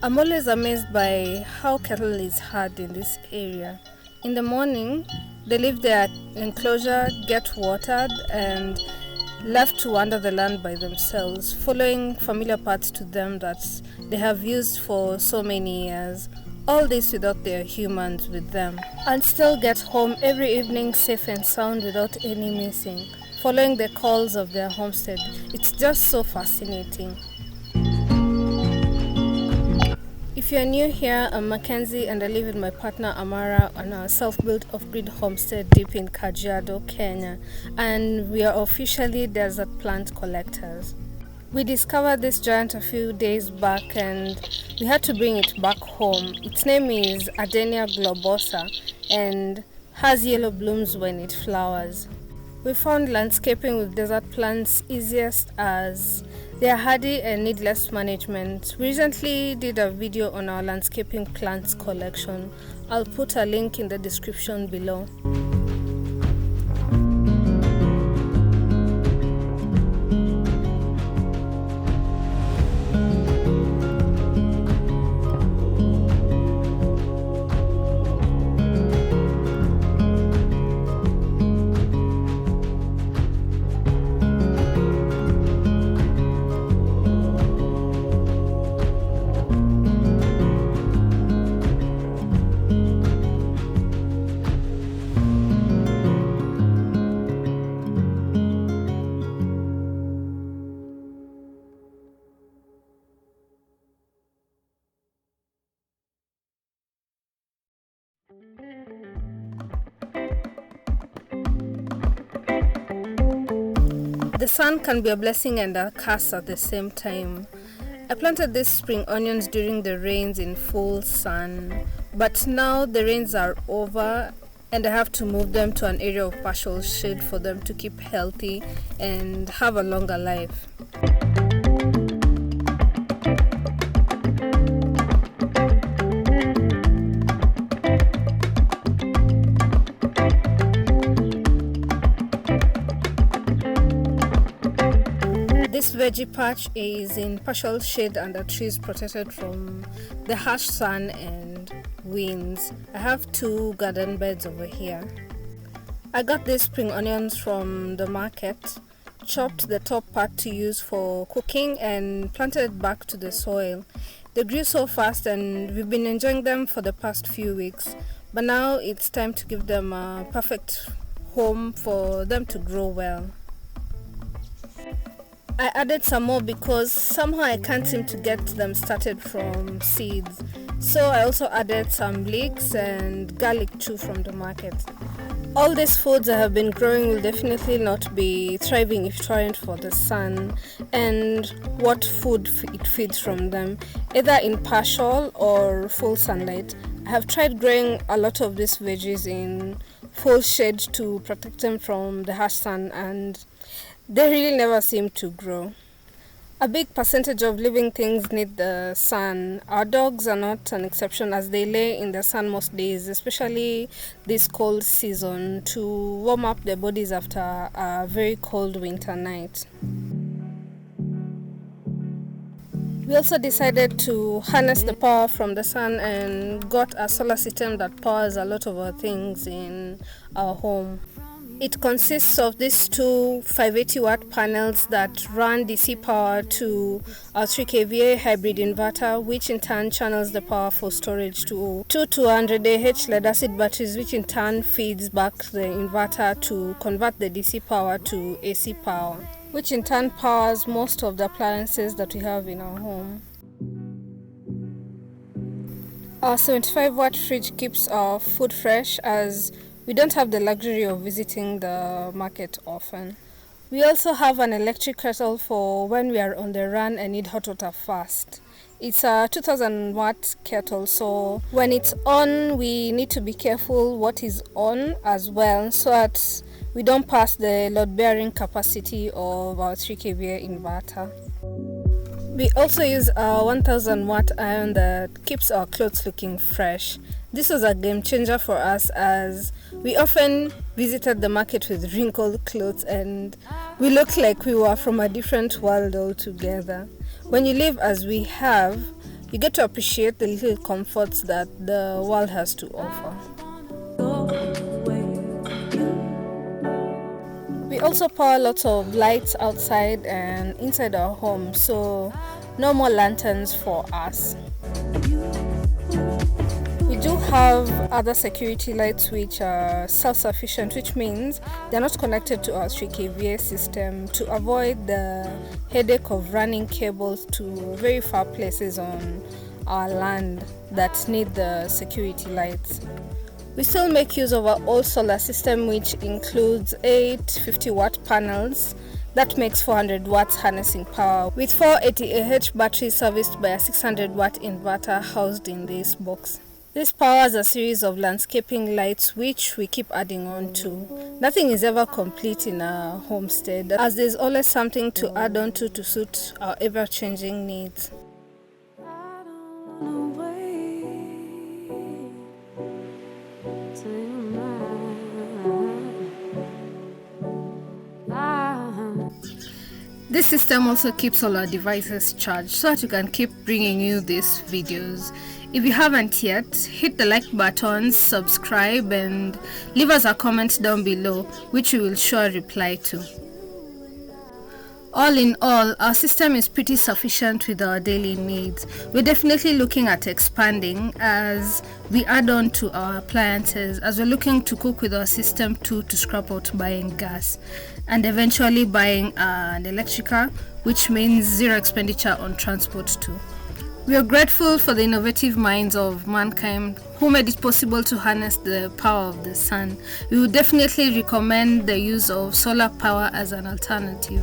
I'm always amazed by how cattle is herd in this area. In the morning, they leave their enclosure, get watered, and left to wander the land by themselves, following familiar paths to them that they have used for so many years. All this without their humans with them, and still get home every evening safe and sound without any missing, following the calls of their homestead. It's just so fascinating. If you're new here, I'm Mackenzie and I live with my partner Amara on our self-built off-grid homestead deep in Kajiado, Kenya, and we are officially desert plant collectors. We discovered this giant a few days back and we had to bring it back home. Its name is Adenia globosa and has yellow blooms when it flowers. We found landscaping with desert plants easiest as they are hardy and need less management. We recently did a video on our landscaping plants collection. I'll put a link in the description below. The sun can be a blessing and a curse at the same time. I planted these spring onions during the rains in full sun, but now the rains are over and I have to move them to an area of partial shade for them to keep healthy and have a longer life. This veggie patch is in partial shade under trees protected from the harsh sun and winds. I have 2 garden beds over here. I got these spring onions from the market, chopped the top part to use for cooking and planted it back to the soil. They grew so fast and we've been enjoying them for the past few weeks, but now it's time to give them a perfect home for them to grow well. I added some more because somehow I can't seem to get them started from seeds. So I also added some leeks and garlic too from the market. All these foods I have been growing will definitely not be thriving if it weren't for the sun and what food it feeds from them, either in partial or full sunlight. I have tried growing a lot of these veggies in full shade to protect them from the harsh sun and they really never seem to grow. A big percentage of living things need the sun. Our dogs are not an exception as they lay in the sun most days, especially this cold season, to warm up their bodies after a very cold winter night. We also decided to harness the power from the sun and got a solar system that powers a lot of our things in our home. It consists of these 2 580 watt panels that run DC power to a 3 kVA hybrid inverter, which in turn channels the power for storage to 2 200 Ah lead acid batteries, which in turn feeds back the inverter to convert the DC power to AC power, which in turn powers most of the appliances that we have in our home. Our 75 watt fridge keeps our food fresh as we don't have the luxury of visiting the market often. We also have an electric kettle for when we are on the run and need hot water fast. It's a 2000 watt kettle, so when it's on, we need to be careful what is on as well so that we don't pass the load bearing capacity of our 3 kVA inverter. We also use a 1000 watt iron that keeps our clothes looking fresh. This was a game changer for us as we often visited the market with wrinkled clothes and we looked like we were from a different world altogether. When you live as we have, you get to appreciate the little comforts that the world has to offer. We also power lots of lights outside and inside our home, so no more lanterns for us. We do have other security lights which are self-sufficient, which means they're not connected to our 3 kVA system, to avoid the headache of running cables to very far places on our land that need the security lights. We still make use of our old solar system, which includes 8 50-watt panels that makes 400 watts harnessing power, with 4 80Ah batteries serviced by a 600-watt inverter housed in this box. This powers a series of landscaping lights which we keep adding on to. Nothing is ever complete in a homestead, as there's always something to add on to suit our ever-changing needs. This system also keeps all our devices charged so that we can keep bringing you these videos. If you haven't yet, hit the like button, subscribe, and leave us a comment down below, which we will sure reply to. All in all, our system is pretty sufficient with our daily needs. We're definitely looking at expanding as we add on to our appliances, as we're looking to cook with our system too, to scrap out buying gas and eventually buying an electrical, which means zero expenditure on transport too. We are grateful for the innovative minds of mankind who made it possible to harness the power of the sun. We would definitely recommend the use of solar power as an alternative.